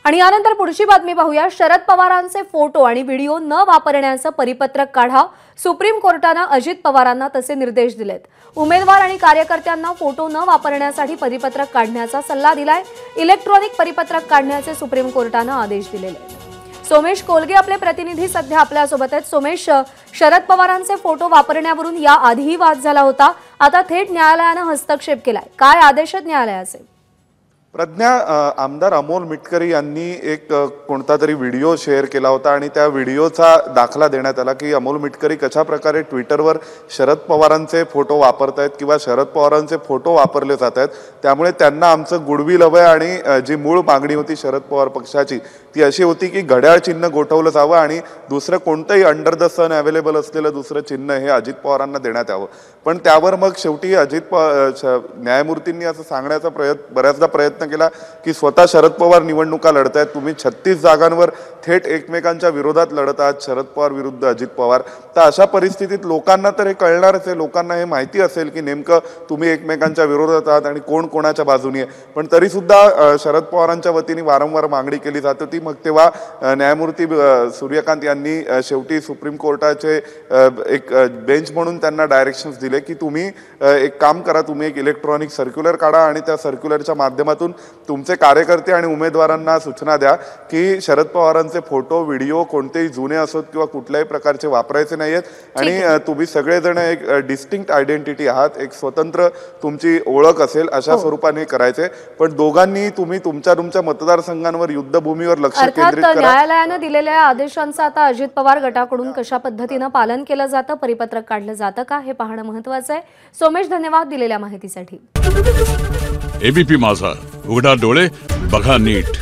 आणि यानंतर पुढची बातमी पाहूया। शरद पवारांचे फोटो आणि व्हिडिओ न वापरण्याचं परिपत्रक काढा। सुप्रीम कोर्टाने अजित पवारांना तसे निर्देश दिलेत। उमेदवार आणि कार्यकर्त्यांना फोटो न वापरण्यासाठी परिपत्रक काढण्याचा सल्ला दिलाय। इलेक्ट्रॉनिक परिपत्रक काढण्याचे सुप्रीम कोर्टाने आदेश दिलेले। सोमेश कोलगे आपले प्रतिनिधी सध्या आपल्या सोबत आहेत। सोमेश, शरद पवारांचे फोटो वापरण्यावरून या आधीही वाद झाला होता, आता थेट न्यायालयाने हस्तक्षेप केलाय। काय आदेश आहेत न्यायालयाचे? प्रज्ञा, आमदार अमोल मिटकरी यांनी एक कोणता तरी व्हिडिओ शेअर केला होता आणि त्या व्हिडिओचा दाखला देण्यात आला की अमोल मिटकरी कशा प्रकारे ट्विटरवर शरद पवारांचे फोटो वापरतायत किंवा शरद पवारांचे फोटो वापरले जात आहेत, त्यामुळे त्यांना आमचं गुडविल हवंय। आणि जी मूळ मागणी होती शरद पवार पक्षाची ती अशी होती की घड्याळ चिन्ह गोठवलं जावं आणि दुसरं कोणतंही अंडर द सन अवेलेबल असलेलं दुसरं चिन्ह हे अजित पवारांना देण्यात यावं। पण त्यावर मग शेवटी न्यायमूर्तींनी असं सांगण्याचा बऱ्याचदा प्रयत्न केला की स्वतः शरद पवार निवडणुका लढतायत, तुम्ही 36 जागांवर थेट एकमेकांच्या विरोधात लढत आहात, शरद पवार विरुद्ध अजित पवार। तर अशा परिस्थितीत लोकांना तर हे कळणारच आहे, लोकांना हे माहिती असेल की नेमकं तुम्ही एकमेकांच्या विरोधात आहात आणि कोण कोणाच्या बाजूने आहे। पण तरी सुद्धा शरद पवारांच्या वतीने वारंवार मागणी केली जात होती। मग तेव्हा न्यायमूर्ती सूर्यकांत यांनी शेवटी सुप्रीम कोर्टाचे एक बेंच म्हणून त्यांना डायरेक्शन्स दिले की तुम्ही एक काम करा, तुम्ही एक इलेक्ट्रॉनिक सर्क्युलर काढा आणि त्या सर्क्युलरच्या माध्यमातून तुमचे कार्यकर्ते आणि उमेदवारांना सूचना द्या की शरद पवारांचे फोटो व्हिडिओ कोणतेही जुने असोत किंवा कुठल्याही प्रकारचे वापरायचे नाहीयेत आणि तुम्ही सगळेजण एक डिस्टिंक्ट आयडेंटिटी आहात, एक स्वतंत्र तुमची ओळख असेल अशा स्वरूपाने करायचे। पण दोघांनी तुम्ही तुमच्या मतदारसंघांवर युद्धभूमीवर लक्ष केंद्रित करा। न्यायालयाने दिलेल्या आदेशांचं आता अजित पवार गटाकडून कशा पद्धतीने पालन केलं जातं, परिपत्रक काढलं जातं का, हे पाहणं महत्त्वाचं आहे। सोमेश, धन्यवाद दिलेल्या माहितीसाठी। एबीपी माझा, उघडा डोळे बघा नीट।